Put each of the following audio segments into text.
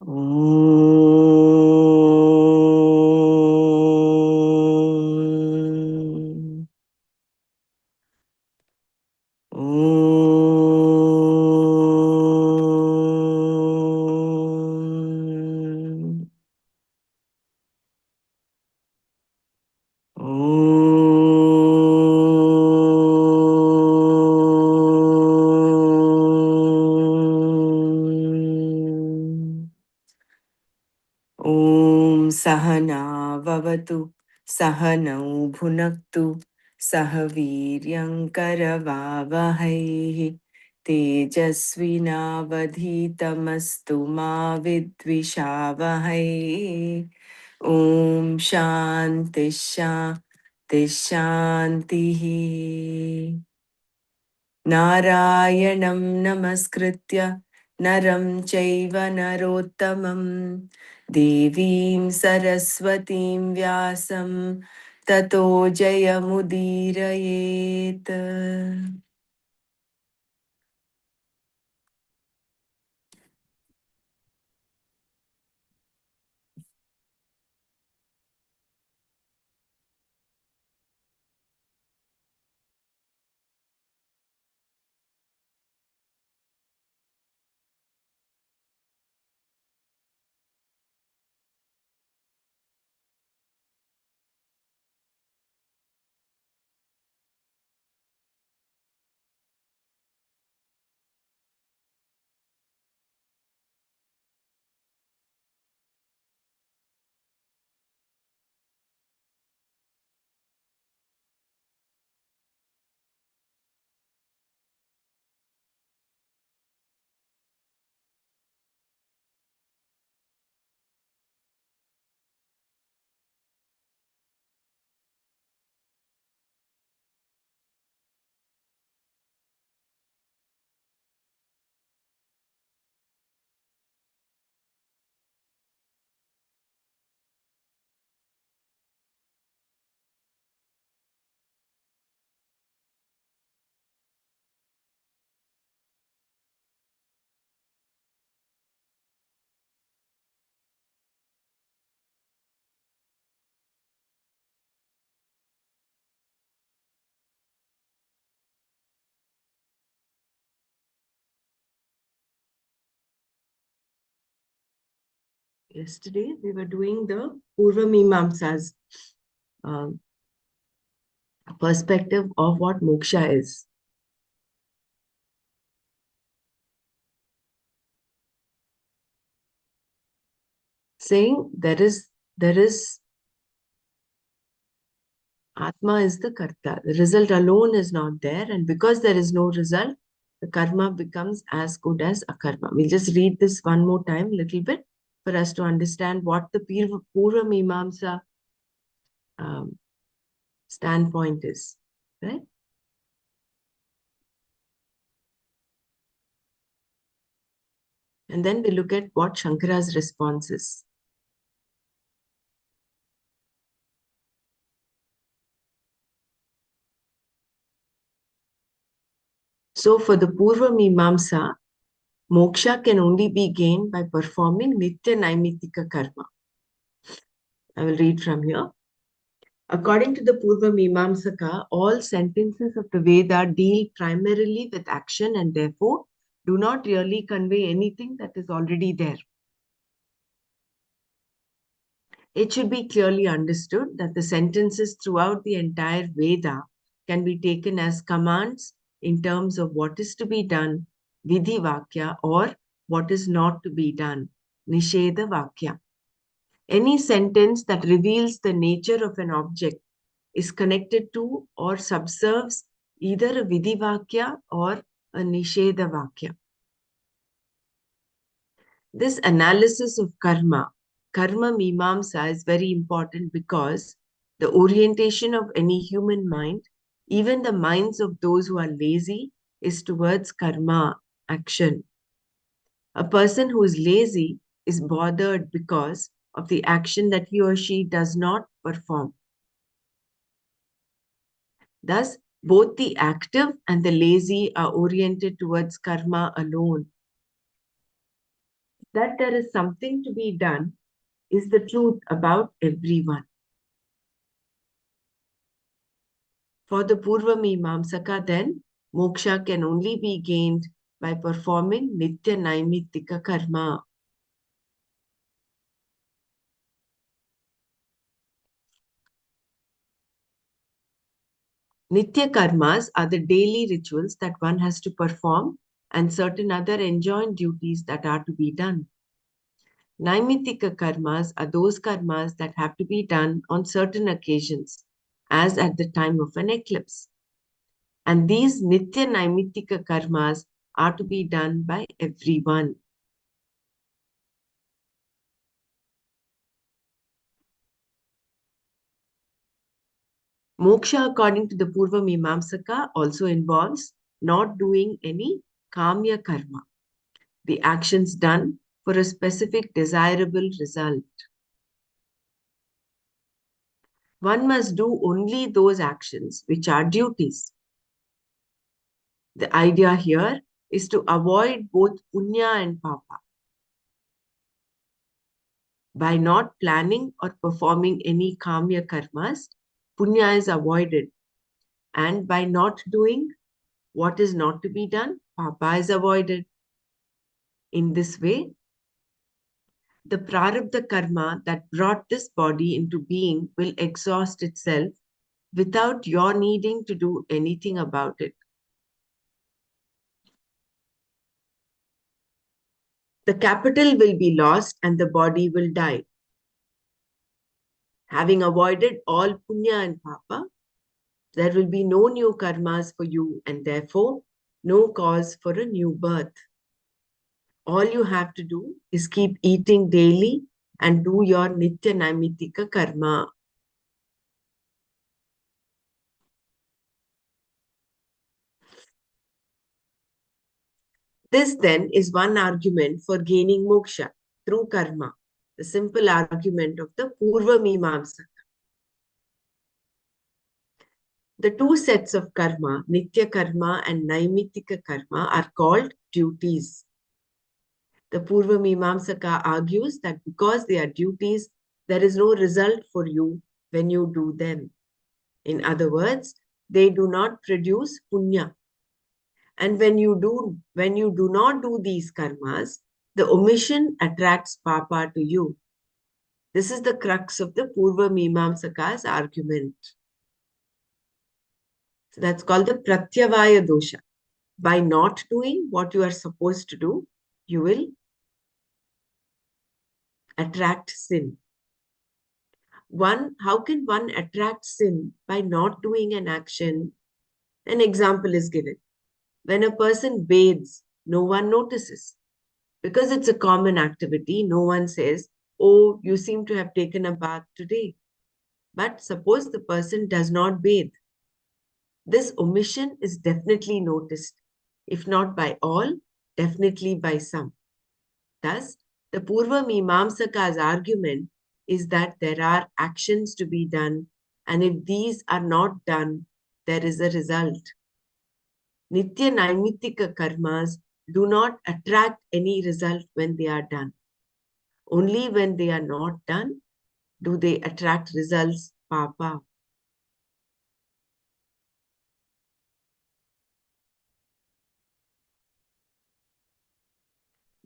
Om. Om. Om. Om Sahana Vavatu Sahanau Bhunaktu Sahaviryam Karavavahai Tejasvinavadhitamastu ma vidvishavahai. Om Shanti Shanti Shanti. नारायणं नमस्कृत्य नरं चैव नरोत्तमं देवीं सरस्वतीं व्यासं ततो जयमुदीरयेत्. Yesterday we were doing the Purva Mimamsa's perspective of what moksha is. Saying there is Atma is the karta. The result alone is not there, and because there is no result, the karma becomes as good as akarma. We'll just read this one more time, little bit, for us to understand what the Purva Mimamsa um, standpoint is, right? And then we look at what Shankara's response is. So for the Purva Mimamsa, moksha can only be gained by performing Nitya Naimitika karma. I will read from here. According to the Purva Mimamsaka, all sentences of the Veda deal primarily with action and therefore do not really convey anything that is already there. It should be clearly understood that the sentences throughout the entire Veda can be taken as commands in terms of what is to be done, Vidhi Vakya, or what is not to be done, Nisheda Vakya. Any sentence that reveals the nature of an object is connected to or subserves either a Vidivakya or a Nisheda Vakya. This analysis of karma mimamsa is very important because the orientation of any human mind, even the minds of those who are lazy, is towards karma, action. A person who is lazy is bothered because of the action that he or she does not perform. Thus, both the active and the lazy are oriented towards karma alone. That there is something to be done is the truth about everyone. For the Purva Mimamsaka, then, moksha can only be gained by performing Nitya Naimittika Karma. Nitya karmas are the daily rituals that one has to perform and certain other enjoined duties that are to be done. Naimittika karmas are those karmas that have to be done on certain occasions, as at the time of an eclipse. And these Nitya Naimittika karmas are to be done by everyone. Moksha, according to the Purva Mimamsaka, also involves not doing any kamya karma, the actions done for a specific desirable result. One must do only those actions which are duties. The idea here is to avoid both punya and papa. By not planning or performing any kamya karmas, punya is avoided. And by not doing what is not to be done, papa is avoided. In this way, the prarabdha karma that brought this body into being will exhaust itself without your needing to do anything about it. The capital will be lost and the body will die. Having avoided all punya and papa, there will be no new karmas for you and therefore no cause for a new birth. All you have to do is keep eating daily and do your nitya naimittika karma. This then is one argument for gaining moksha through karma, the simple argument of the Purva Mimamsa. The two sets of karma, Nitya karma and Naimittika karma, are called duties. The Purva Mimamsaka argues that because they are duties, there is no result for you when you do them. In other words, they do not produce punya. And when you do not do these karmas, the omission attracts papa to you. This is the crux of the Purva Mimamsaka's argument. So that's called the Pratyavaya dosha. By not doing what you are supposed to do, you will attract sin. How can one attract sin by not doing an action? An example is given. When a person bathes, no one notices. Because it's a common activity, no one says, "Oh, you seem to have taken a bath today." But suppose the person does not bathe. This omission is definitely noticed, if not by all, definitely by some. Thus, the Purva Mimamsaka's argument is that there are actions to be done, and if these are not done, there is a result. Nitya Naimittika karmas do not attract any result when they are done. Only when they are not done do they attract results, papa.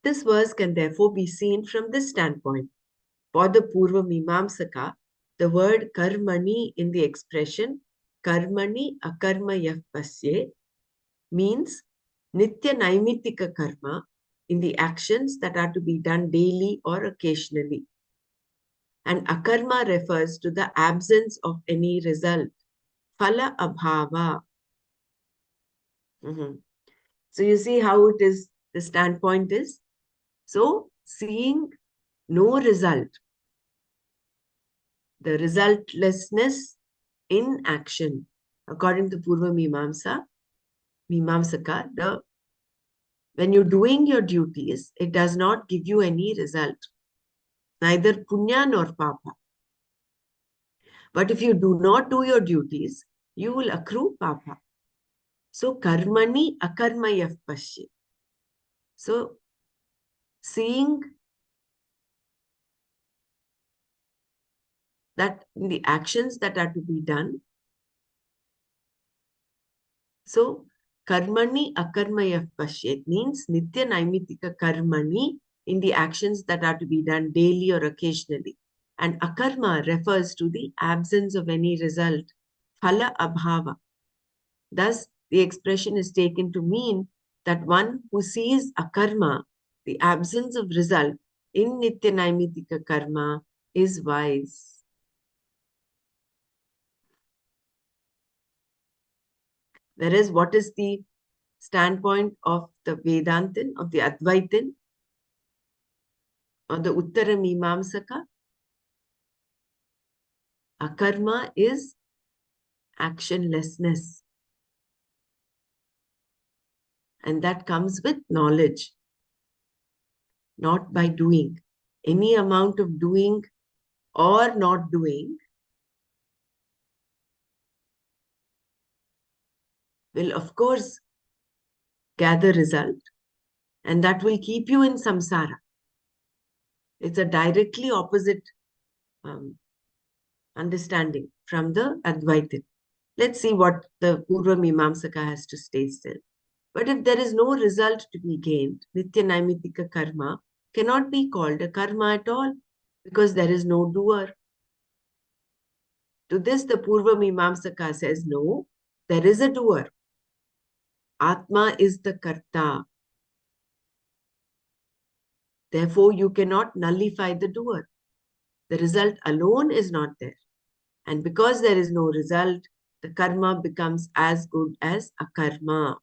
This verse can therefore be seen from this standpoint. For the Purva Mimamsaka, the word karmani in the expression karmani akarma pasye means nitya naimittika karma in the actions that are to be done daily or occasionally. And akarma refers to the absence of any result. Phala abhava. Mhm. So you see how it is, the standpoint is. So seeing no result, the resultlessness in action, according to Purva Mimamsaka, when you're doing your duties, it does not give you any result, neither punya nor papa. But if you do not do your duties, you will accrue papa. So karmani akarmayah pasya. So seeing that in the actions that are to be done. So, karmani akarmaya pashyet means nitya naimitika karmani in the actions that are to be done daily or occasionally. And akarma refers to the absence of any result, phala abhava. Thus, the expression is taken to mean that one who sees akarma, the absence of result, in nitya naimitika karma is wise. Whereas, what is the standpoint of the Vedantin, of the Advaitin, or the Uttara Mimamsaka? Akarma is actionlessness. And that comes with knowledge, not by doing. Any amount of doing or not doing will, of course, gather result, and that will keep you in samsara. It's a directly opposite understanding from the Advaitin. Let's see what the Purva Mimamsaka has to say still. But if there is no result to be gained, Nitya Naimitika karma cannot be called a karma at all because there is no doer. To this, the Purva Mimamsaka says, no, there is a doer. Atma is the karta. Therefore, you cannot nullify the doer. The result alone is not there. And because there is no result, the karma becomes as good as a karma.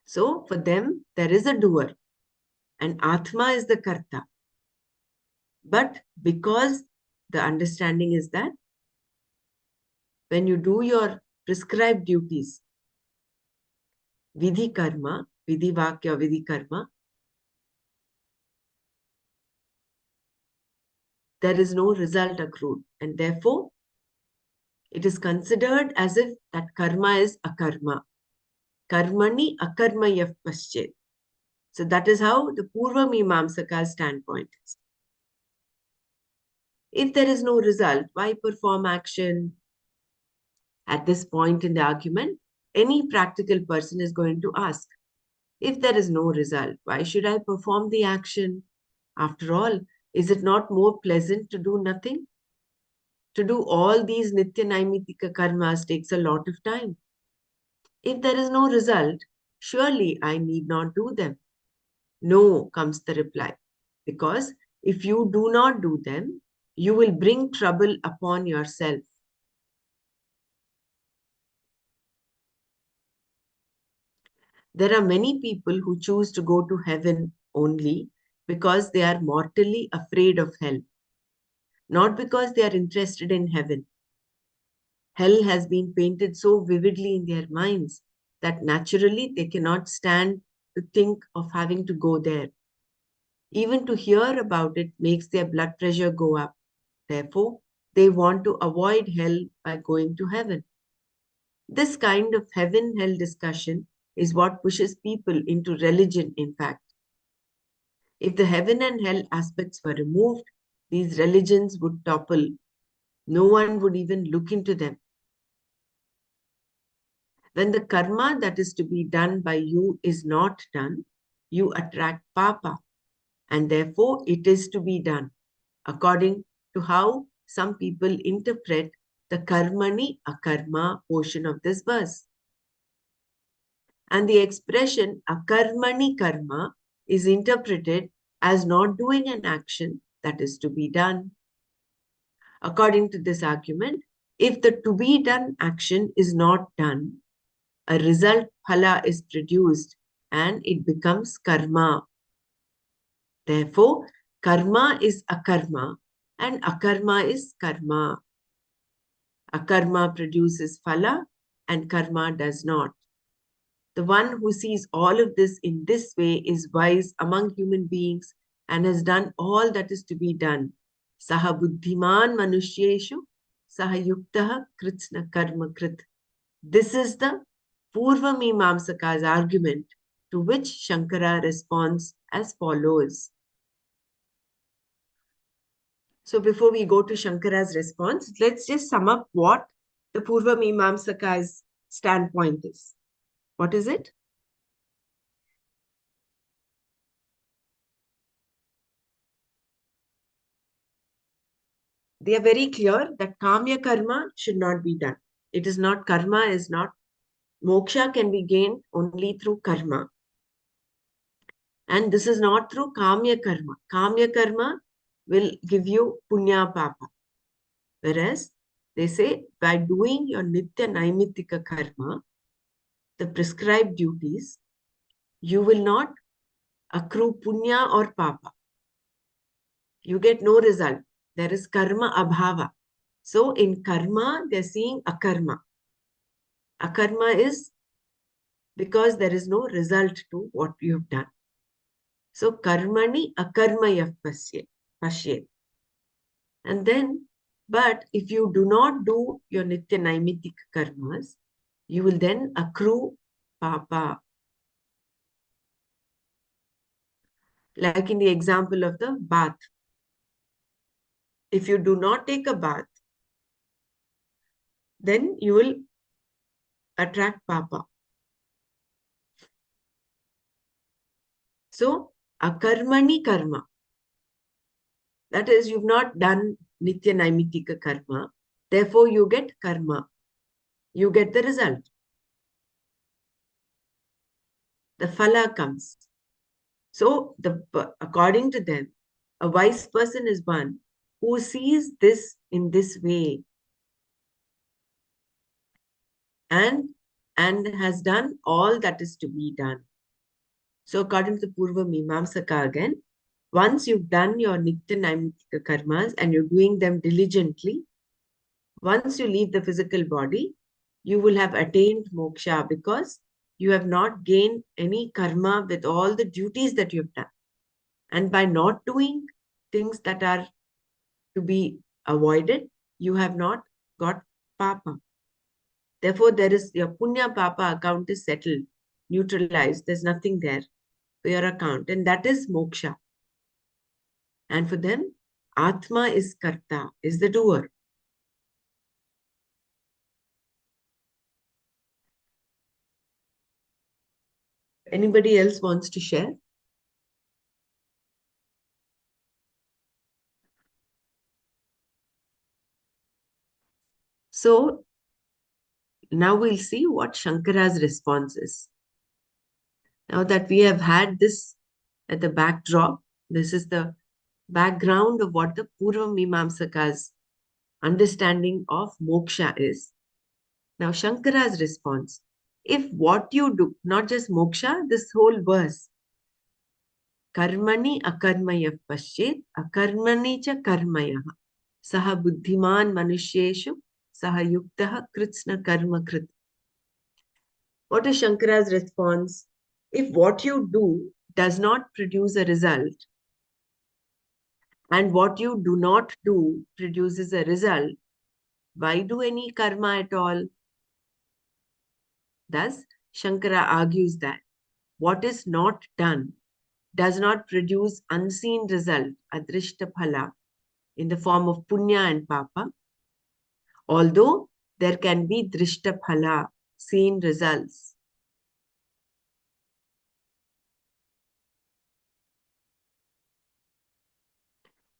So, for them, there is a doer. And Atma is the karta. But because the understanding is that when you do your prescribed duties, vidhi karma, vidhi vakya, vidhi karma, there is no result accrued. And therefore, it is considered as if that karma is akarma. Karmani akarmayah paschet. So that is how the Purva Mimamsaka's standpoint is. If there is no result, why perform action? At this point in the argument, any practical person is going to ask, if there is no result, why should I perform the action? After all, is it not more pleasant to do nothing? To do all these nitya naimitika karmas takes a lot of time. If there is no result, surely I need not do them. No, comes the reply. Because if you do not do them, you will bring trouble upon yourself. There are many people who choose to go to heaven only because they are mortally afraid of hell, not because they are interested in heaven. Hell has been painted so vividly in their minds that naturally they cannot stand to think of having to go there. Even to hear about it makes their blood pressure go up. Therefore, they want to avoid hell by going to heaven. This kind of heaven-hell discussion is what pushes people into religion, in fact. If the heaven and hell aspects were removed, these religions would topple. No one would even look into them. When the karma that is to be done by you is not done, you attract papa, and therefore it is to be done, according to how some people interpret the karmani akarma portion of this verse. And the expression akarmani karma is interpreted as not doing an action that is to be done. According to this argument, if the to be done action is not done, a result phala is produced and it becomes karma. Therefore, karma is akarma and akarma is karma. Akarma produces phala and karma does not. The one who sees all of this in this way is wise among human beings and has done all that is to be done. Saha buddhiman manushyeshu saha yuktaha kritsna karma krit. This is the Purva Mimamsaka's argument, to which Shankara responds as follows. So before we go to Shankara's response, let's just sum up what the Purva Mimamsaka's standpoint is. What is it? They are very clear that Kamya Karma should not be done. It is not, karma is not, moksha can be gained only through karma. And this is not through Kamya Karma. Kamya Karma will give you Punya Papa. Whereas they say by doing your Nitya Naimittika Karma, the prescribed duties, you will not accrue Punya or Papa. You get no result. There is Karma Abhava. So in karma, they're seeing akarma. Akarma is because there is no result to what you have done. So karmani akarmayah pashyet. And then, but if you do not do your nitya naimitik karmas, you will then accrue papa. Like in the example of the bath. If you do not take a bath, then you will attract papa. So, akarmani karma. That is, you've not done nitya naimitika karma. Therefore, you get karma. You get the result. The phala comes. So, according to them, a wise person is one who sees this in this way and has done all that is to be done. So, according to Purva Mimamsaka again, once you've done your Nitya Naimitika karmas and you're doing them diligently, once you leave the physical body, you will have attained moksha because you have not gained any karma with all the duties that you've done. And by not doing things that are to be avoided, you have not got papa. Therefore, there is your punya papa account is settled, neutralized. There's nothing there for your account. And that is moksha. And for them, Atma is karta, is the doer. Anybody else wants to share? So now we'll see what Shankara's response is. Now that we have had this at the backdrop, this is the background of what the Purva Mimamsaka's understanding of moksha is. Now Shankara's response, if what you do, not just moksha, this whole verse, karmani akarmaya paschet, akarmani cha karmaya, saha buddhiman manusheshu, saha yuktaha kritsna karma krit. What is Shankara's response? If what you do does not produce a result, and what you do not do produces a result, why do any karma at all? Thus, Shankara argues that what is not done does not produce unseen result, adrishta phala, in the form of punya and papa, although there can be drishta phala, seen results.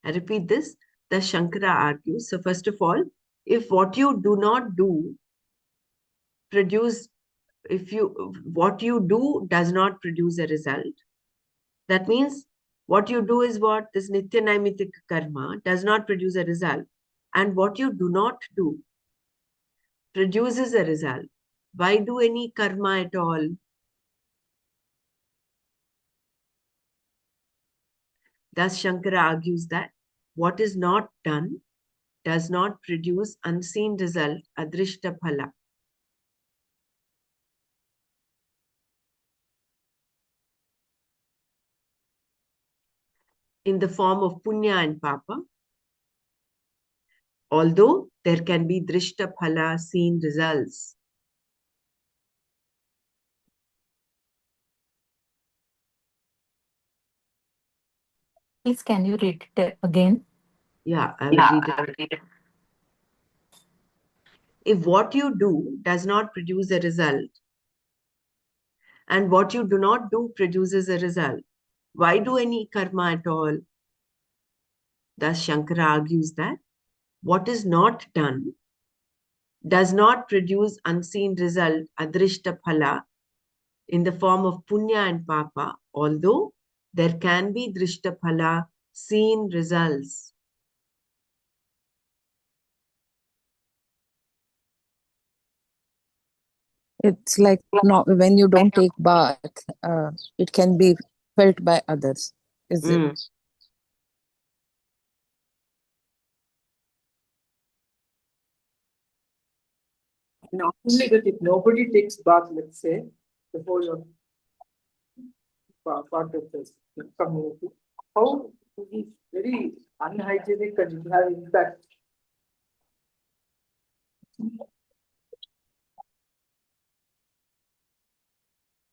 I repeat this, the Shankara argues. So first of all, if what you do not do produce, what you do does not produce a result, that means what you do is what? This Nitya Naimitik karma does not produce a result. And what you do not do produces a result. Why do any karma at all? Thus, Shankara argues that what is not done does not produce unseen result, adrishta phala. In the form of punya and papa, although there can be drishta phala, seen results. Please, can you read it again? Yeah, I will Yeah, read it. I will read it. If what you do does not produce a result, and what you do not do produces a result, why do any karma at all? Thus, Shankara argues that what is not done does not produce unseen result, adrishta phala, in the form of punya and papa, although there can be drishta phala, seen results. It's like not when you don't take bath, it can be felt by others. Is it? Mm. Not only that, if nobody takes bath, let's say, before your part of this community, how it is very unhygienic and it has impact.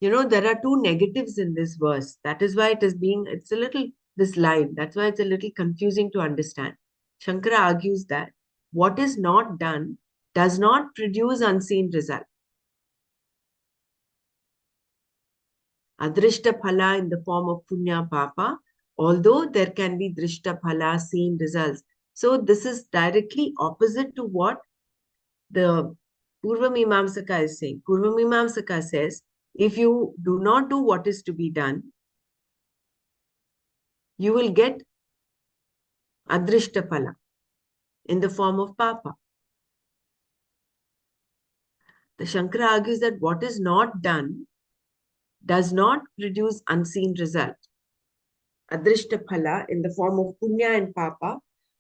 You know, there are two negatives in this verse. That is why it's a little, this line, that's why it's a little confusing to understand. Shankara argues that what is not done does not produce unseen result. Adrishta phala in the form of punya papa, although there can be drishta phala, seen results. So this is directly opposite to what the Purva Mimamsaka is saying. Purva Mimamsaka says, if you do not do what is to be done, you will get adrishta phala in the form of papa. The Shankara argues that what is not done does not produce unseen result. Adrishta phala in the form of punya and papa,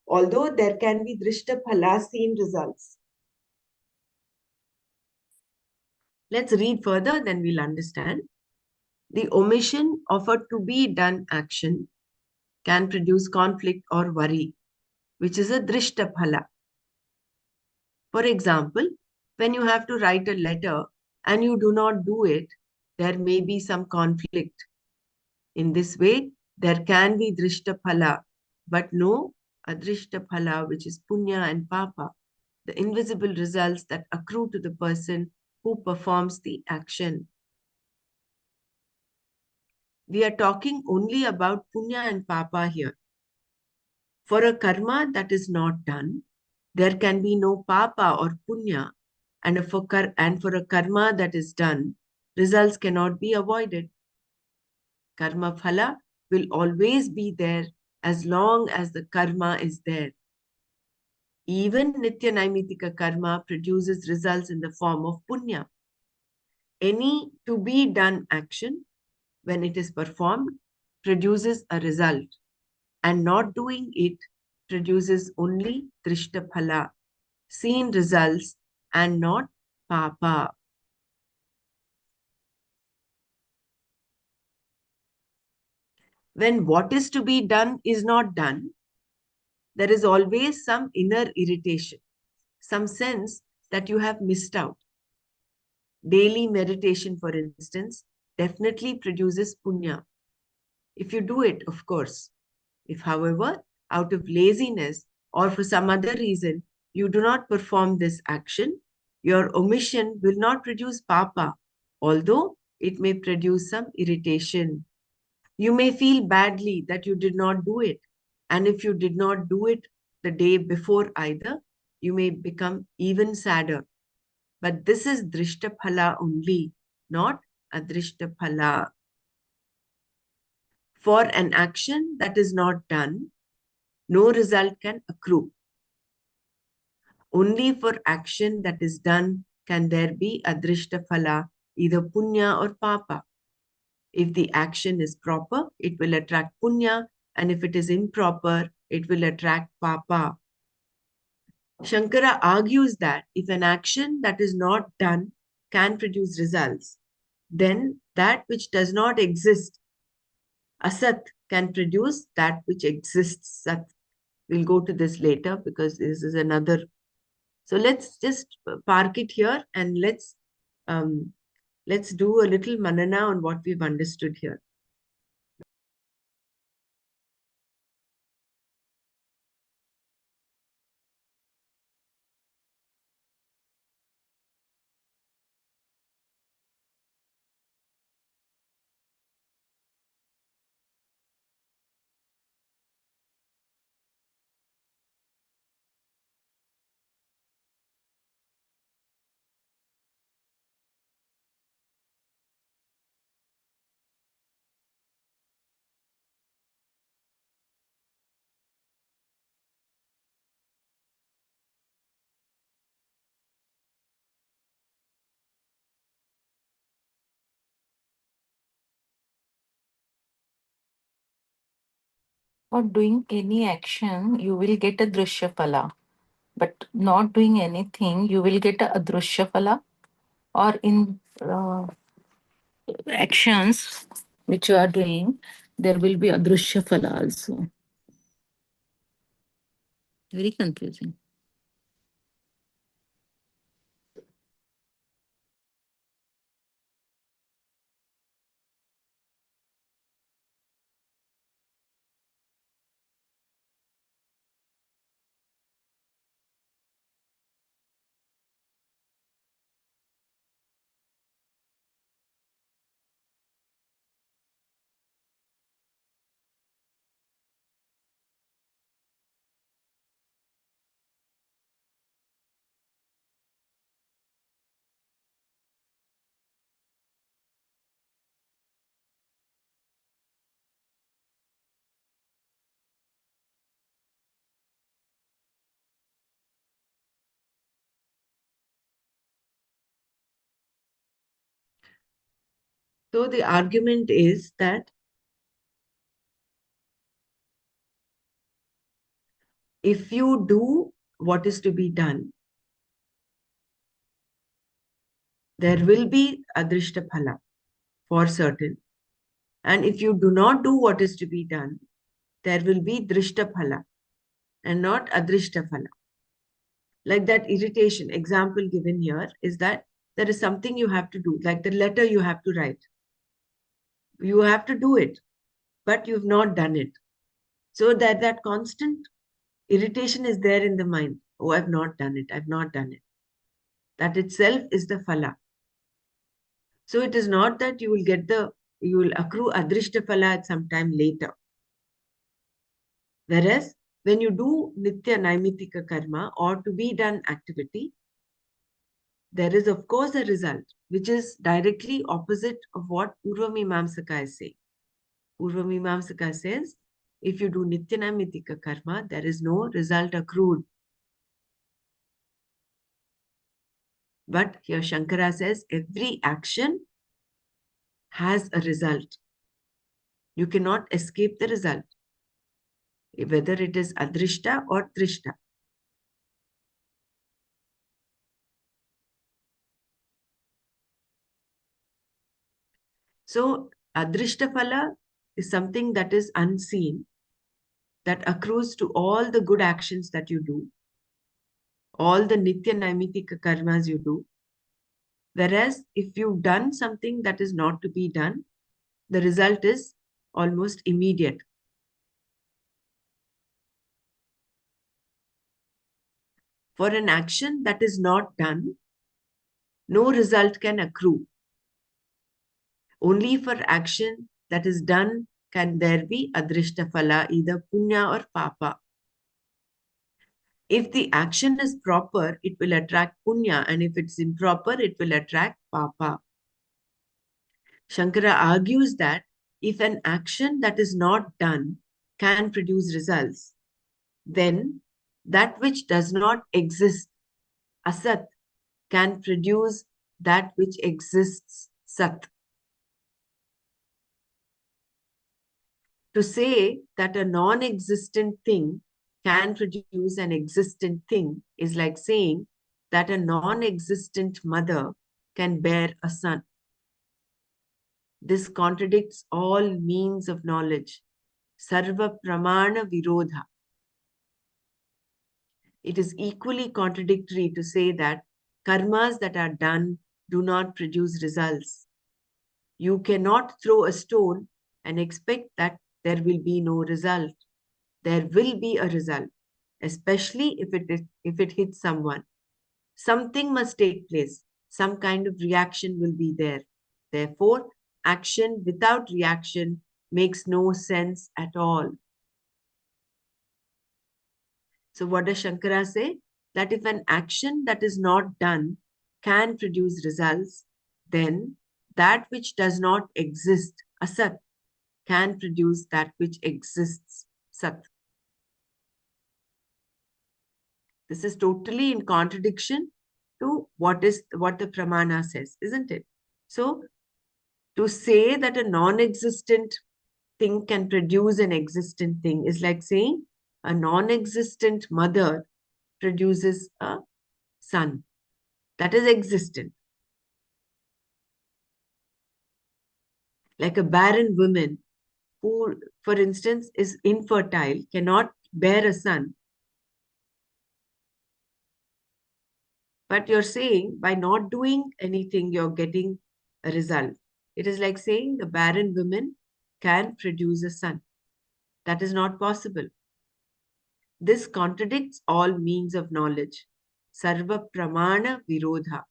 although there can be drishta phala, seen results. Let's read further, then we'll understand. The omission of a to be done action can produce conflict or worry, which is a drishta phala. For example, when you have to write a letter and you do not do it, there may be some conflict. In this way, there can be drishta phala, but no adrishta phala, which is punya and papa, the invisible results that accrue to the person who performs the action. We are talking only about punya and papa here. For a karma that is not done, there can be no papa or punya, and for a karma that is done, results cannot be avoided. Karma phala will always be there as long as the karma is there. Even Nitya Naimitika karma produces results in the form of punya. Any to be done action, when it is performed, produces a result, and not doing it produces only drishta phala, seen results, and not papa. When what is to be done is not done, there is always some inner irritation, some sense that you have missed out. Daily meditation, for instance, definitely produces punya. If you do it, of course. If, however, out of laziness or for some other reason, you do not perform this action, your omission will not produce papa, although it may produce some irritation. You may feel badly that you did not do it. And if you did not do it the day before either, you may become even sadder. But this is drishta phala only, not adrishta phala. For an action that is not done, no result can accrue. Only for action that is done can there be adrishta phala, either punya or papa. If the action is proper, it will attract punya, and if it is improper, it will attract papa. Shankara argues that if an action that is not done can produce results, then that which does not exist, asat, can produce that which exists, sat. We'll go to this later because this is another. So let's just park it here and let's do a little manana on what we've understood here. For doing any action, you will get a drishya phala. But not doing anything, you will get a adrushya phala. Or in actions which you are doing, there will be adrushya phala also. Very confusing. So the argument is that if you do what is to be done, there will be adrishta phala for certain. And if you do not do what is to be done, there will be drishta phala and not adrishta phala. Like that irritation example given here is that there is something you have to do, like the letter you have to write. You have to do it, but you've not done it. So that constant irritation is there in the mind. Oh, I've not done it. I've not done it. That itself is the phala. So it is not that you will accrue adrishta phala at some time later. Whereas when you do nitya naimitika karma or to be done activity, there is of course a result which is directly opposite of what Purvamimamsaka is saying. Purvamimamsaka says, if you do nitya naimitika karma, there is no result accrued. But here Shankara says every action has a result. You cannot escape the result, whether it is adrishta or trishta. So adrishta phala is something that is unseen, that accrues to all the good actions that you do, all the nitya naimitika karmas you do. Whereas if you've done something that is not to be done, the result is almost immediate. For an action that is not done, no result can accrue. Only for action that is done can there be adrishta phala, either punya or papa. If the action is proper, it will attract punya, and if it's improper, it will attract papa. Shankara argues that if an action that is not done can produce results, then that which does not exist, asat, can produce that which exists, sat. To say that a non-existent thing can produce an existent thing is like saying that a non-existent mother can bear a son. This contradicts all means of knowledge. Sarva pramana virodha. It is equally contradictory to say that karmas that are done do not produce results. You cannot throw a stone and expect that there will be no result. There will be a result, especially if it hits someone. Something must take place. Some kind of reaction will be there. Therefore, action without reaction makes no sense at all. So what does Shankara say? That if an action that is not done can produce results, then that which does not exist, asat, can produce that which exists, sat. This is totally in contradiction to what the pramana says, isn't it? So to say that a non-existent thing can produce an existent thing is like saying a non-existent mother produces a son. That is existent. Like a barren woman who, for instance, is infertile, cannot bear a son. But you're saying by not doing anything, you're getting a result. It is like saying the barren woman can produce a son. That is not possible. This contradicts all means of knowledge. Sarva pramana virodha.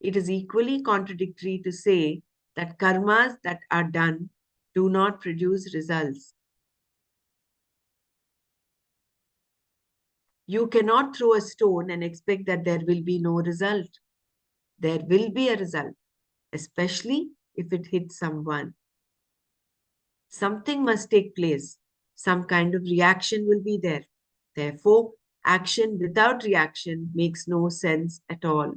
It is equally contradictory to say that karmas that are done do not produce results. You cannot throw a stone and expect that there will be no result. There will be a result, especially if it hits someone. Something must take place. Some kind of reaction will be there. Therefore, action without reaction makes no sense at all.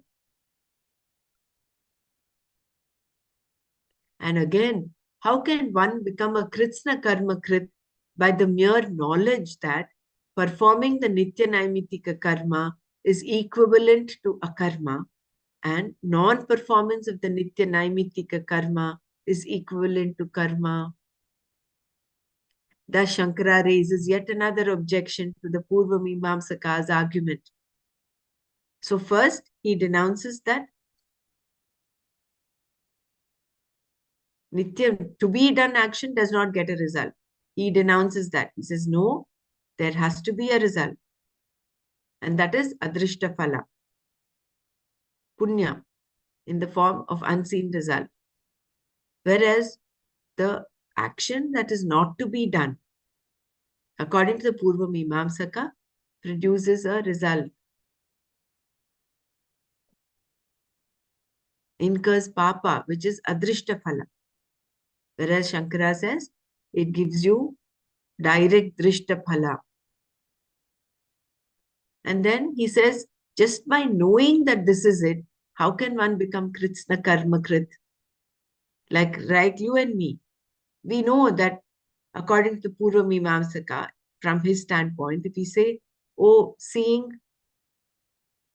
And again, how can one become a Kritsna Karma Krit by the mere knowledge that performing the Nitya Naimitika Karma is equivalent to akarma and non-performance of the Nitya Naimitika Karma is equivalent to karma? Thus, Shankara raises yet another objection to the Purva Mimamsaka's argument. So first, he denounces that Nitya, to be done action does not get a result. He denounces that. He says, no, there has to be a result. And that is Adrishta Phala, Punya, in the form of unseen result. Whereas the action that is not to be done, according to the Purva Mimamsaka, produces a result, incurs papa, which is Adrishta Phala. Whereas Shankara says, it gives you direct Drishta Phala. And then he says, just by knowing that this is it, how can one become Kritsna Karma Krit? Like you and me. We know that according to Purva Mimamsaka, from his standpoint, if we say, oh, seeing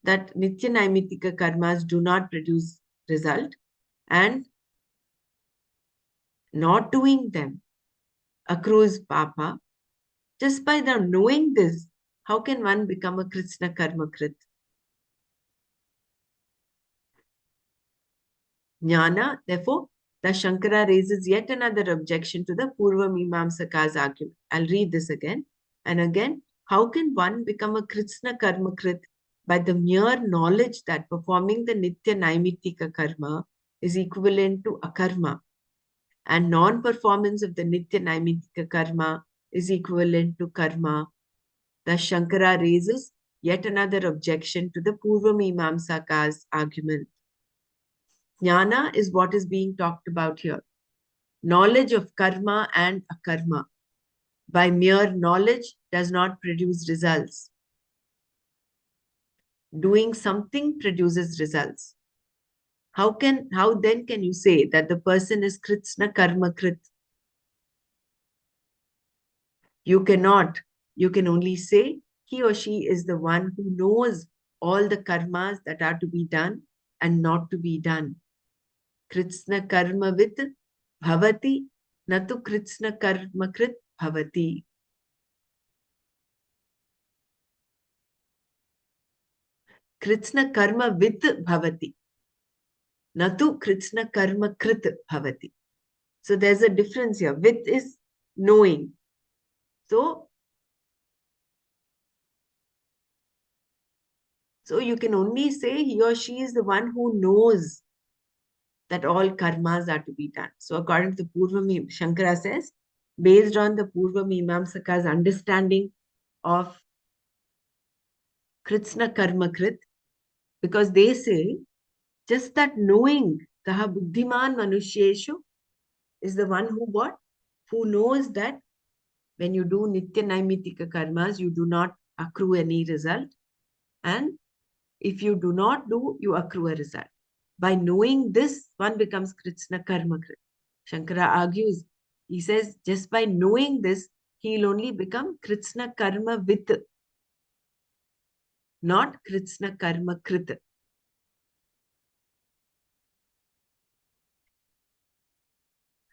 that Nitya Naimitika karmas do not produce result and not doing them accrues papa, just by the knowing this, how can one become a Kritsna Karma Krit? Jnana, therefore, the Shankara raises yet another objection to the Purva Mimamsaka's argument. I'll read this again and again. How can one become a Kritsna Karma Krit by the mere knowledge that performing the Nitya Naimitika karma is equivalent to akarma and non-performance of the Nitya Naimitika karma is equivalent to karma? Thus, Shankara raises yet another objection to the Purva Mimamsaka's argument. Jnana is what is being talked about here. Knowledge of karma and akarma by mere knowledge does not produce results. Doing something produces results. How then can you say that the person is Kritsna Karma Krit? You cannot. You can only say he or she is the one who knows all the karmas that are to be done and not to be done. Kritsna karma vid bhavati, natu Kritsna karma krit bhavati. Kritsna karma vid bhavati, natu Kritsna karma krit bhavati. So there's a difference here. With is knowing. So you can only say he or she is the one who knows that all karmas are to be done. So according to Purva Shankara says, based on the Purva Mimamsaka's understanding of Kritsna Karma Krit, because they say just that knowing Kaha Buddhiman Manusheshu is the one who what? Who knows that when you do Nitya Naimitika karmas, you do not accrue any result. And if you do not do, you accrue a result. By knowing this, one becomes Kritsna Karma Krit. Shankara argues He says just by knowing this, he'll only become Kritsna Karma with, not Kritsna Karma Krit.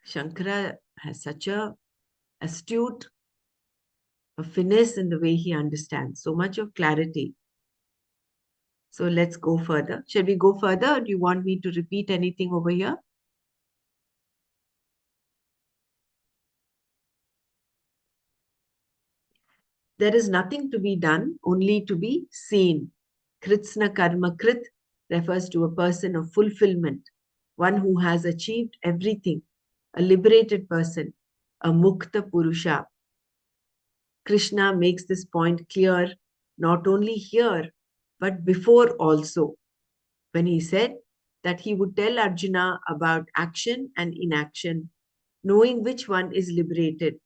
Shankara has such a astute, a finesse in the way he understands, so much of clarity. So let's go further. Shall we go further, or do you want me to repeat anything over here? There is nothing to be done, only to be seen. Kritsna Karma Krit refers to a person of fulfillment, one who has achieved everything, a liberated person, a Mukta Purusha. Krishna makes this point clear not only here, but before also, when he said that he would tell Arjuna about action and inaction, knowing which one is liberated.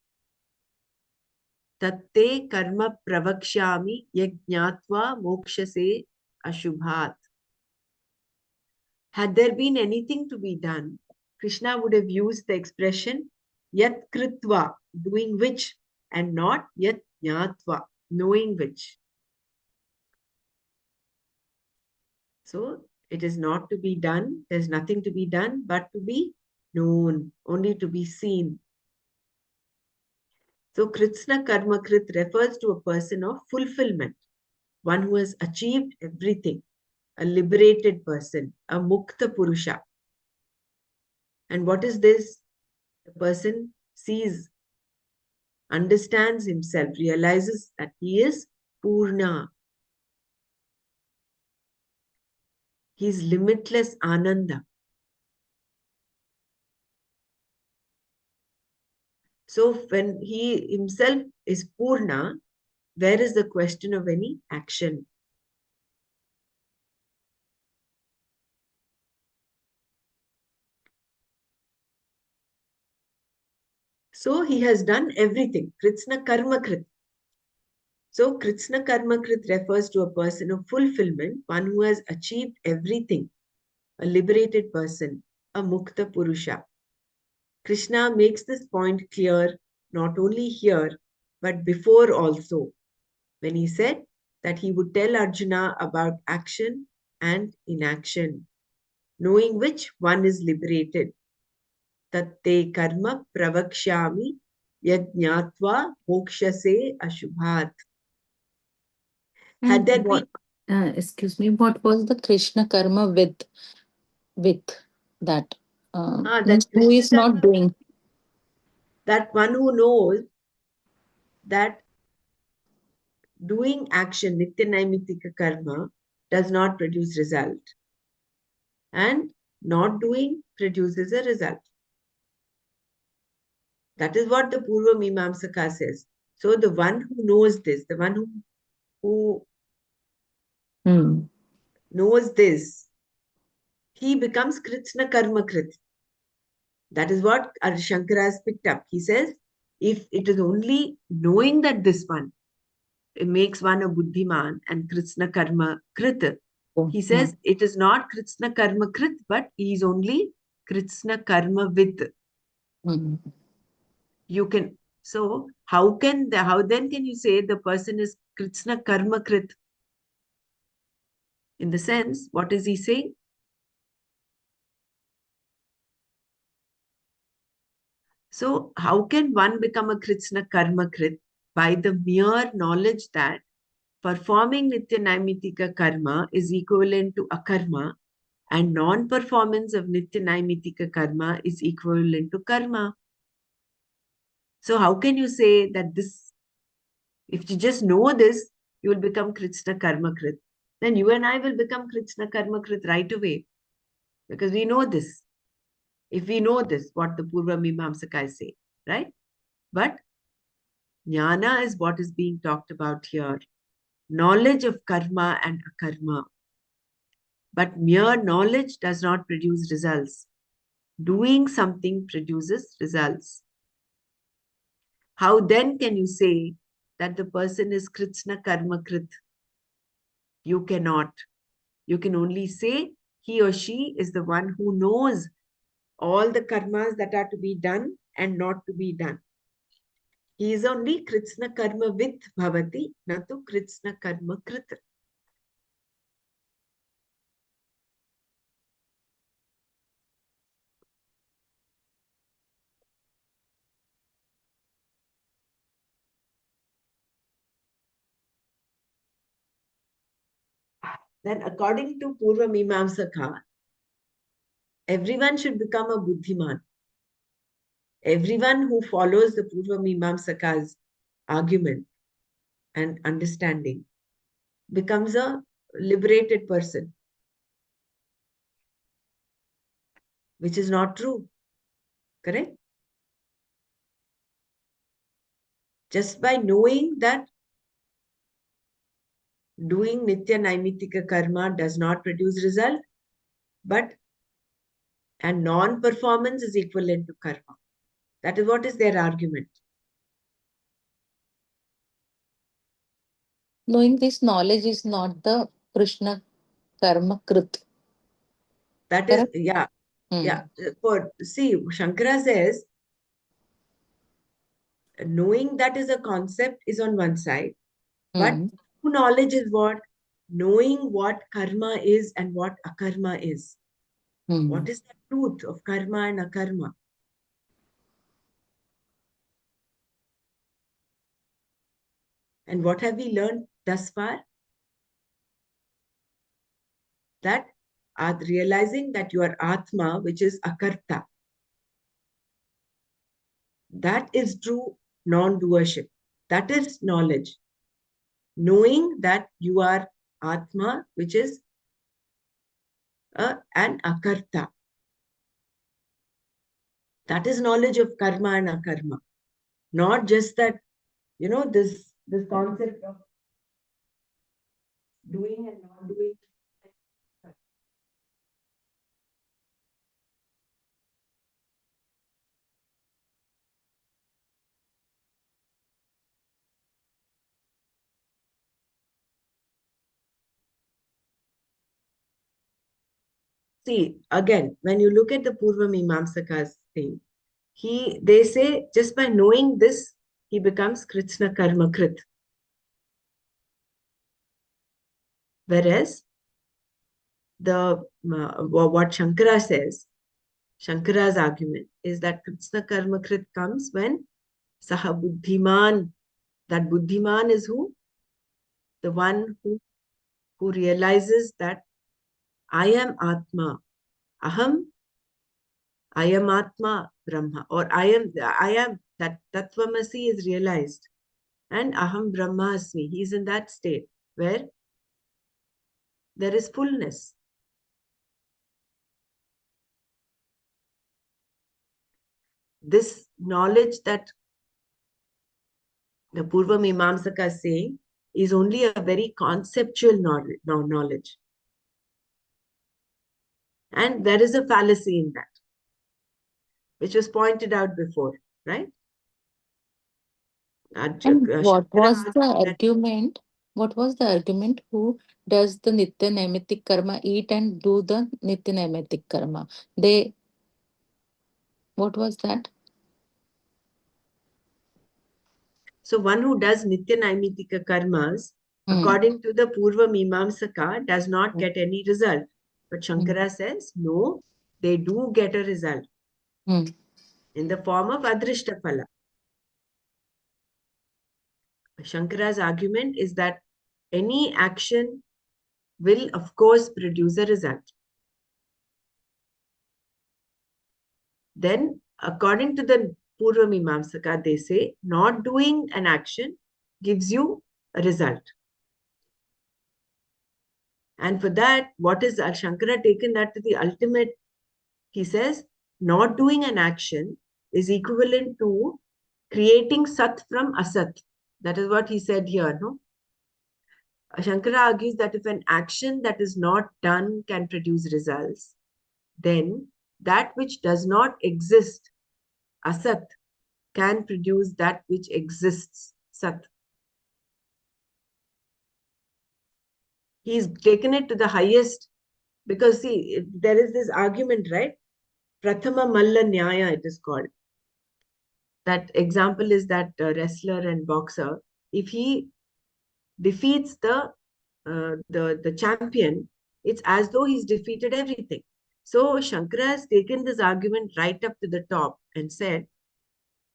Tatte karma pravakshami yajnatva mokshase ashubhat. Had there been anything to be done, Krishna would have used the expression yat kritva, doing which, and not yat jnatva, knowing which. So it is not to be done, there's nothing to be done, but to be known, only to be seen. So Kritsna Karma Krit refers to a person of fulfillment, one who has achieved everything, a liberated person, a Mukta Purusha. And what is this? The person sees, understands himself, realizes that he is Purna. He is limitless Ananda. So when he himself is Purna, where is the question of any action? So he has done everything. Kritsna Karma Krit. So Kritsna Karma Krit refers to a person of fulfillment, one who has achieved everything, a liberated person, a Mukta Purusha. Krishna makes this point clear not only here, but before also, when he said that he would tell Arjuna about action and inaction, knowing which one is liberated. Tatte karma pravakshyami yajnatva mokshase ashubhat. Had And there what, been excuse me, what was the Krishna karma with that? that Means who Krishna is not karma, doing? that one who knows that doing action, nitya naimitika karma, does not produce result, and not doing produces a result. That is what the Purva Mimamsaka says. So the one who knows this, the one who Hmm. knows this, he becomes Kritsna Karma Krit. That is what Shankara has picked up. He says, if it is only knowing that this one, it makes one a Buddhiman and Kritsna Karma Krit, Oh, he says it is not Kritsna Karma Krit, but he is only Kritsna Karma with. hmm. You can, so how then can you say the person is Kritsna Karma Krit? In the sense, what is he saying? So how can one become a Kritsna Karma Krit? By the mere knowledge that performing Nitya Naimitika Karma is equivalent to akarma, and non-performance of Nitya Naimitika Karma is equivalent to karma. So how can you say that this, if you just know this, you will become Krishna Karma Krit? Then you and I will become Krishna Karma Krit right away, because we know this. If we know this, what the Purva Mimamsakai say, right? But jnana is what is being talked about here. Knowledge of karma and akarma. But mere knowledge does not produce results. Doing something produces results. How then can you say that the person is Krishna Karma Krit? You cannot. You can only say he or she is the one who knows all the karmas that are to be done and not to be done. He is only kritsna karma with bhavati, natu kritsna karma krit. Then according to Purva Mimamsaka, everyone should become a buddhiman. Everyone who follows the Purva Mimamsaka's argument and understanding becomes a liberated person, which is not true. Correct? Just by knowing that doing Nitya Naimitika karma does not produce result, and non-performance is equivalent to karma. That is what is their argument. Knowing this knowledge is not the Krishna karma krit. That is, Correct? yeah. Hmm. Yeah. See, Shankara says, knowing that is a concept is on one side, but Hmm. true knowledge is what? Knowing what karma is and what akarma is. Hmm. What is the truth of karma and akarma? And what have we learned thus far? That realizing that you are Atma, which is akarta, that is true non-doership. That is knowledge. Knowing that you are Atma, which is an akarta. That is knowledge of karma and akarma. Not just that, this concept of doing and not doing. See, again, when you look at the Purva Mimamsaka's thing, they say just by knowing this, he becomes Krishna Karma Krit. Whereas what Shankara says, Shankara's argument is that Krishna Karma Krit comes when Saha Buddhiman. That Buddhiman is who? The one who realizes that I am Atma. Aham, I am Atma Brahma. Or I am, that Tattvamasi is realized. And Aham Brahmasmi. He is in that state where there is fullness. This knowledge that the Purva Mimamsaka is saying is only a very conceptual knowledge. And there is a fallacy in that, which was pointed out before, right? And what Shankara was the argued that, argument? What was the argument? Who does the Nitya Naimitik karma eat and do the Nitya Naimitik karma? What was that? so one who does Nitya Naimitika karmas, Hmm. according to the Purva Mimamsaka, does not get any result. But Hmm. Shankara says, no, they do get a result Hmm. in the form of Adrishta Phala. Shankara's argument is that any action will, of course, produce a result. Then, according to the Purva Mimamsaka, they say not doing an action gives you a result. And for that, what is Shankara taken that to the ultimate? He says, not doing an action is equivalent to creating Sat from Asat. That is what he said here, no? Shankara argues that if an action that is not done can produce results, then that which does not exist, Asat, can produce that which exists, Sat. He's taken it to the highest because, see, there is this argument, right? Prathama Malla Nyaya, it is called. That example is that wrestler and boxer. If he defeats the champion, it's as though he's defeated everything. So Shankara has taken this argument right up to the top and said,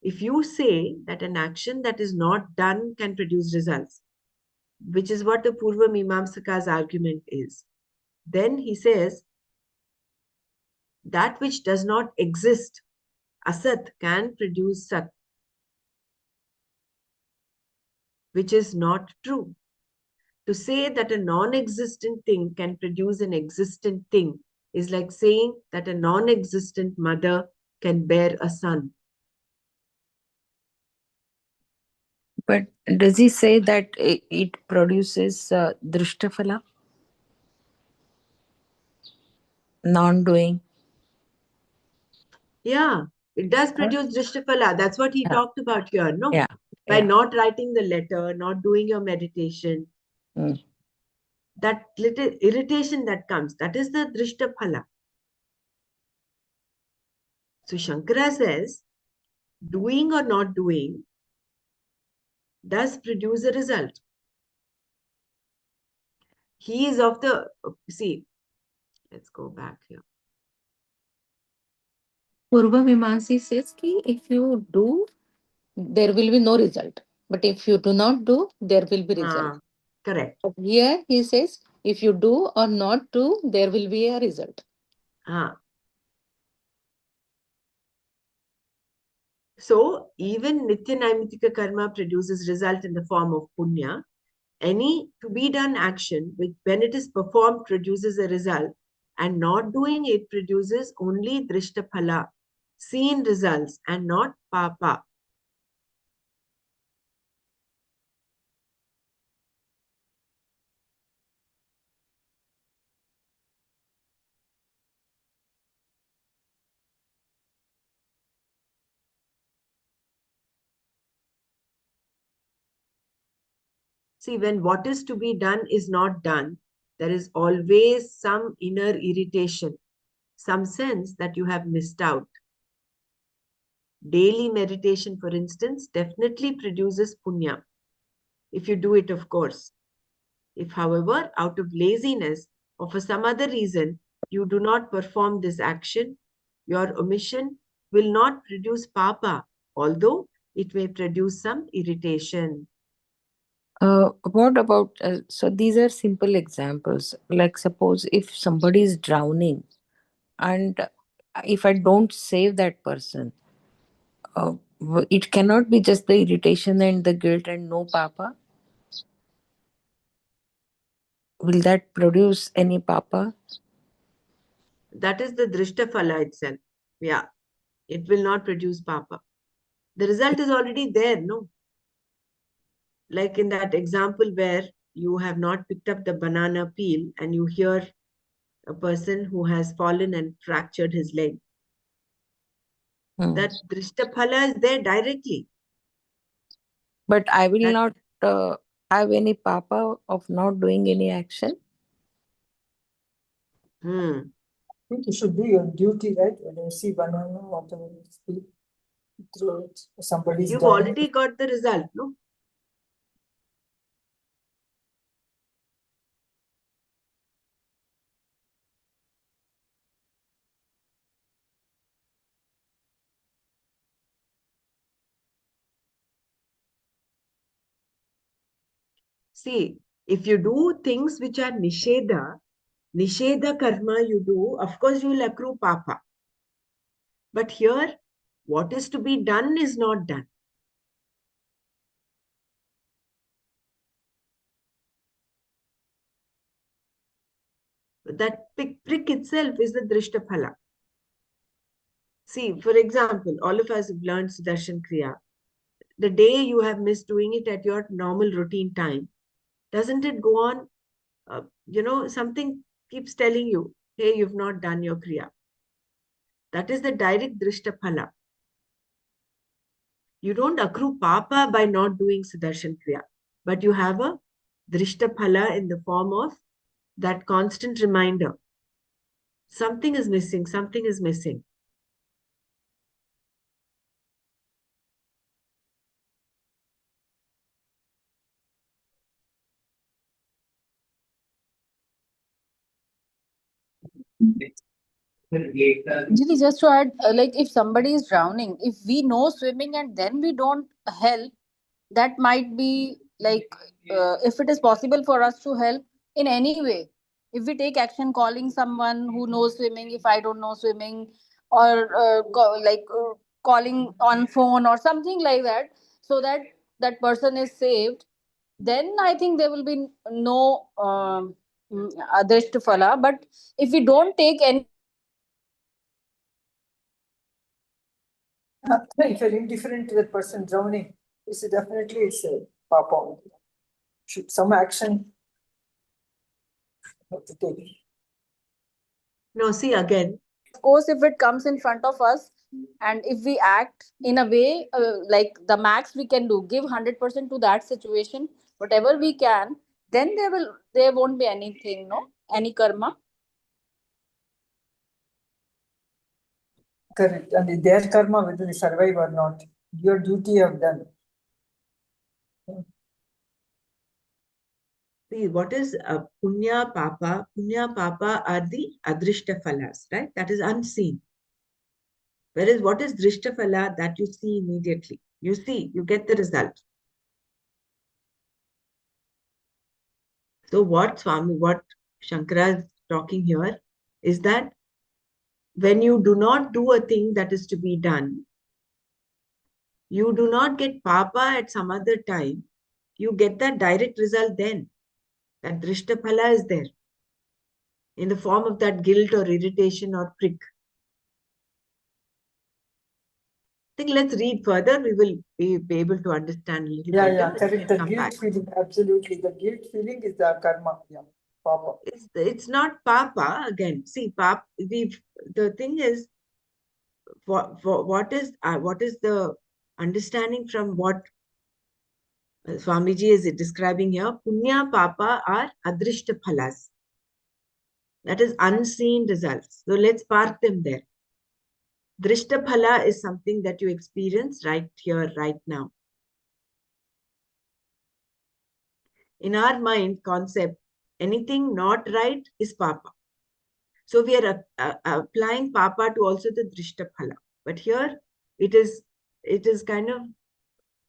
if you say that an action that is not done can produce results, which is what the Purva Mimamsaka's argument is, then he says that which does not exist, asat, can produce sat, which is not true. To say that a non-existent thing can produce an existent thing is like saying that a non-existent mother can bear a son. But does he say that it produces drishtafala, non-doing? Yeah, it does produce drishtapala. That's what he Yeah. talked about here, no? Yeah. By Yeah. not writing the letter, not doing your meditation, Mm. that little irritation that comes, that is the drishtapala. So Shankara says, doing or not doing does produce a result. He is of the, see, let's go back here. Purva Mimamsi says ki if you do, there will be no result. But if you do not do, there will be result. Correct. But here he says, if you do or not do, there will be a result. So even Nitya Naimitika karma produces result in the form of punya. Any to be done action, which when it is performed produces a result, and not doing it produces only drishtaphala, seen results, and not papa. See, when what is to be done is not done, there is always some inner irritation, some sense that you have missed out. Daily meditation, for instance, definitely produces punya, if you do it, of course. If, however, out of laziness or for some other reason, you do not perform this action, your omission will not produce papa, although it may produce some irritation. What about, so these are simple examples. Like suppose if somebody is drowning and if I don't save that person, it cannot be just the irritation and the guilt and no papa. Will that produce any papa? That is the drishtaphala itself. Yeah, it will not produce papa. The result is already there, no? Like in that example where you have not picked up the banana peel and you hear a person who has fallen and fractured his leg. That drishtaphala is there directly. But I will That, not have any papa of not doing any action. I think it should be your duty, right? When you see banana, whatever you see, throw it. Somebody's you've dying. already got the result, no? See, if you do things which are nisheda karma you do, of course you will accrue papa. But here, what is to be done is not done. That prick itself is the drishtaphala. See, for example, all of us have learned Sudarshan Kriya. The day you have missed doing it at your normal routine time, doesn't it go on? Something keeps telling you, hey, you've not done your Kriya. That is the direct drishtaphala. You don't accrue papa by not doing Sudarshan Kriya, but you have a drishtaphala in the form of that constant reminder. Something is missing, something is missing. Giri, just to add, like if somebody is drowning, if we know swimming and then we don't help, that might be like, if it is possible for us to help in any way, if we take action calling someone who knows swimming, if I don't know swimming, or calling on phone or something like that, so that that person is saved, then I think there will be no adrish to fala. But if we don't take any If you're indifferent to that person drowning, it's a papa. Should some action have to take. No, see again, of course, if it comes in front of us and if we act in a way, like the max we can do, give 100% to that situation, whatever we can, then there won't be anything, no, any karma. Correct. And their karma, whether they survive or not, your duty you have done. see what is punya papa? Punya papa are the adrishta phalas, right? That is unseen. Whereas what is drishta phala? That you see immediately. You see, you get the result. So what Shankara is talking here is that when you do not do a thing that is to be done, you do not get papa at some other time. You get that direct result then. That drishta phala is there in the form of that guilt or irritation or prick. I think let's read further. We will be able to understand a little better. Yeah, correct. The Come guilt back. feeling, absolutely. The guilt feeling is the karma. Yeah, papa. It's not papa again. See, the thing is, what is the understanding from what Swamiji is describing here? Punya papa are adrishta phalas. That is unseen results. So let's park them there. Drishta phala is something that you experience right here, right now. In our mind concept, anything not right is papa. So we are applying papa to also the drishta phala. But here it is kind of,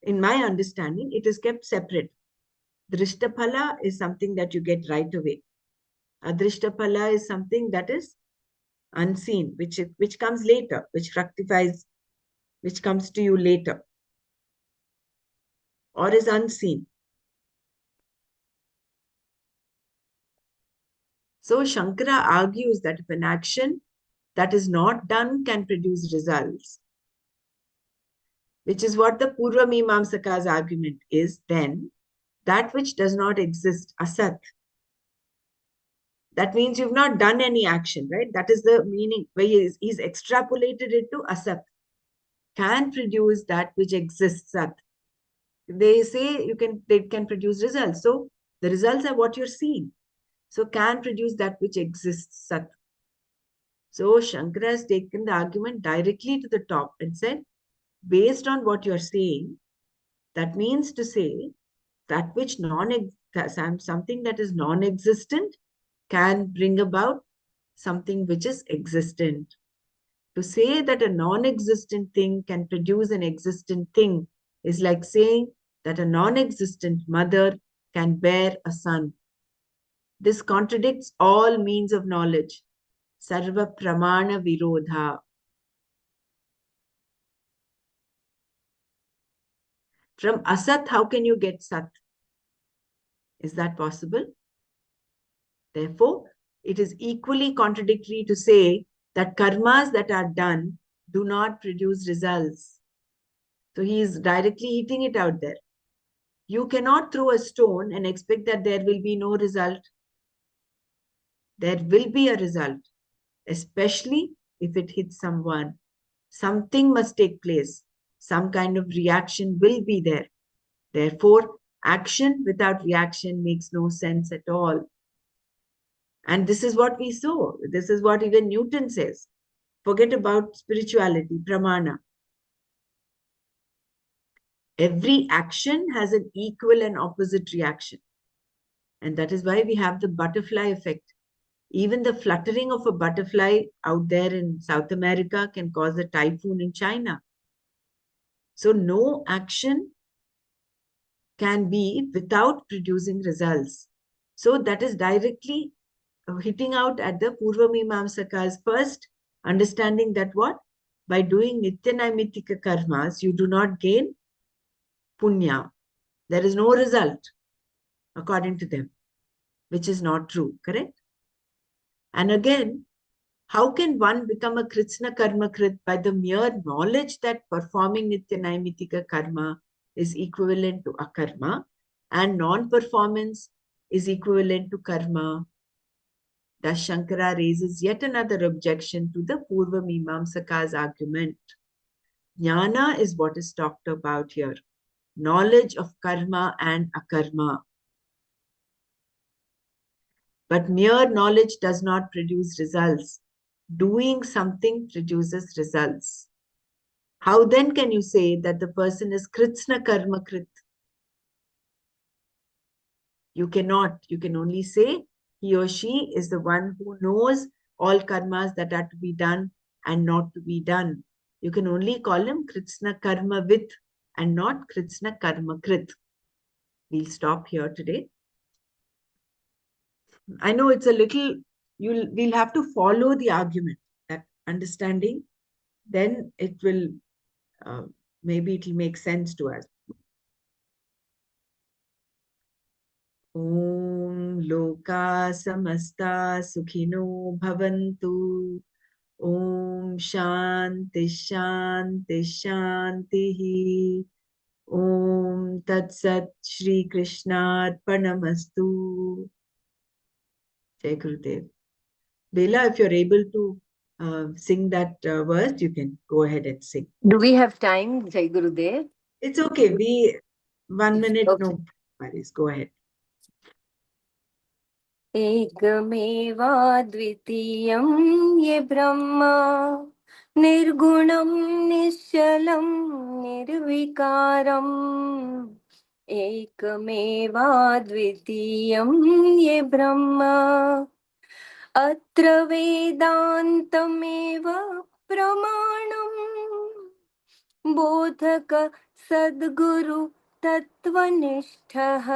in my understanding, it is kept separate. Drishta phala is something that you get right away. Adrishta phala is something that is unseen, which comes later, which rectifies, which comes to you later, or is unseen. So Shankara argues that if an action that is not done can produce results, which is what the Purva Mimamsaka's argument is, then that which does not exist, asat, that means you've not done any action, right? That is the meaning, where he's extrapolated it to asat, can produce that which exists, sat. They say they can produce results. So the results are what you're seeing. So can produce that which exists, sat. So Shankara has taken the argument directly to the top and said, based on what you're saying, that means to say that which something that is non-existent can bring about something which is existent. To say that a non-existent thing can produce an existent thing is like saying that a non-existent mother can bear a son. This contradicts all means of knowledge. Sarva pramana virodha. From asat, how can you get sat? Is that possible? Therefore, it is equally contradictory to say that karmas that are done do not produce results. So he is directly hitting it out there. You cannot throw a stone and expect that there will be no result. There will be a result, especially if it hits someone. Something must take place. Some kind of reaction will be there. Therefore, action without reaction makes no sense at all. And this is what we saw. This is what even Newton says. Forget about spirituality, pramana. Every action has an equal and opposite reaction. And that is why we have the butterfly effect. Even the fluttering of a butterfly out there in South America can cause a typhoon in China. So no action can be without producing results. So that is directly hitting out at the Purva Mimamsakas first, understanding that what? By doing Nityanaimittika karmas, you do not gain punya. There is no result, according to them, which is not true, correct? And again, how can one become a Krishna karma krit by the mere knowledge that performing Nityanaimittika karma is equivalent to akarma and non-performance is equivalent to karma? Thus, Shankara raises yet another objection to the Purva Mimamsaka's argument. Jnana is what is talked about here. Knowledge of karma and akarma. But mere knowledge does not produce results. Doing something produces results. How then can you say that the person is Krishna karma krit? You cannot. You can only say he or she is the one who knows all karmas that are to be done and not to be done. You can only call him Krishna karma with and not Krishna karma krit. We'll stop here today. I know it's a little, we'll have to follow the argument, that understanding, then it will, maybe it will make sense to us. Om Loka Samasta Sukhino Bhavantu. Om Shanti Shanti Shanti. Om Tat Sat Shri Krishna Arpanamastu. Jai Gurudev. Bela, if you're able to sing that verse, you can go ahead and sing. Do we have time, Jai Gurudev? It's okay. 1 minute, Okay. no worries. Go ahead. एकमेवाद्वितीयं ये ब्रह्म निर्गुणं निश्चलं निर्विकारम् एकमेवाद्वितीयं ये ब्रह्म अत्र वेदान्तमेव प्रमाणम् बोधक सद्गुरु तत्त्वनिष्ठः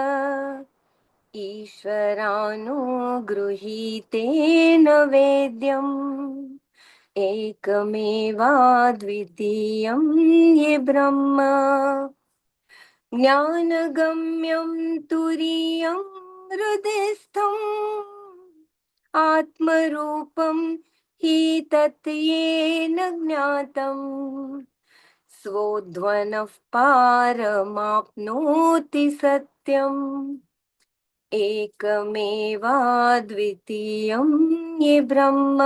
ईश्वरानुगृहीतेन वेद्यम् एकमेवाद्वितीयं ये ब्रह्म ज्ञानगम्यं तुरीयं हृदिस्थम् आत्मरूपं हि तत् येन ज्ञातम् स्वोध्वनः पारमाप्नोति सत्यम् एकमेवाद्वितीयं ये ब्रह्म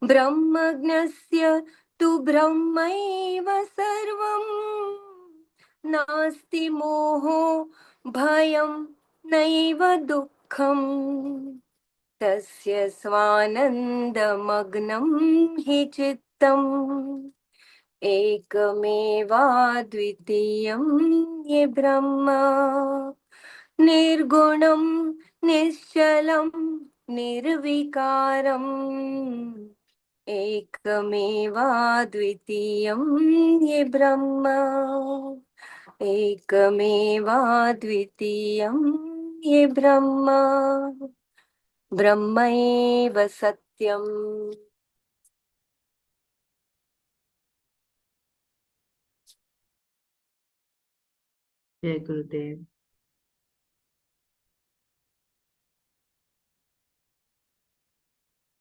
ब्रह्मज्ञस्य तु ब्रह्मैव सर्वम् नास्ति मोहो भयं नैव दुःखम् तस्य स्वानन्दमग्नं हि चित्तम् एकमेवाद्वितीयं ये ब्रह्म निर्गुणं निश्चलं निर्विकारम् एकमेवाद्वितीयं ये ब्रह्म एकमेवाद्वितीयं ये ब्रह्म ब्रह्मैव सत्यम् Jai Gurudev.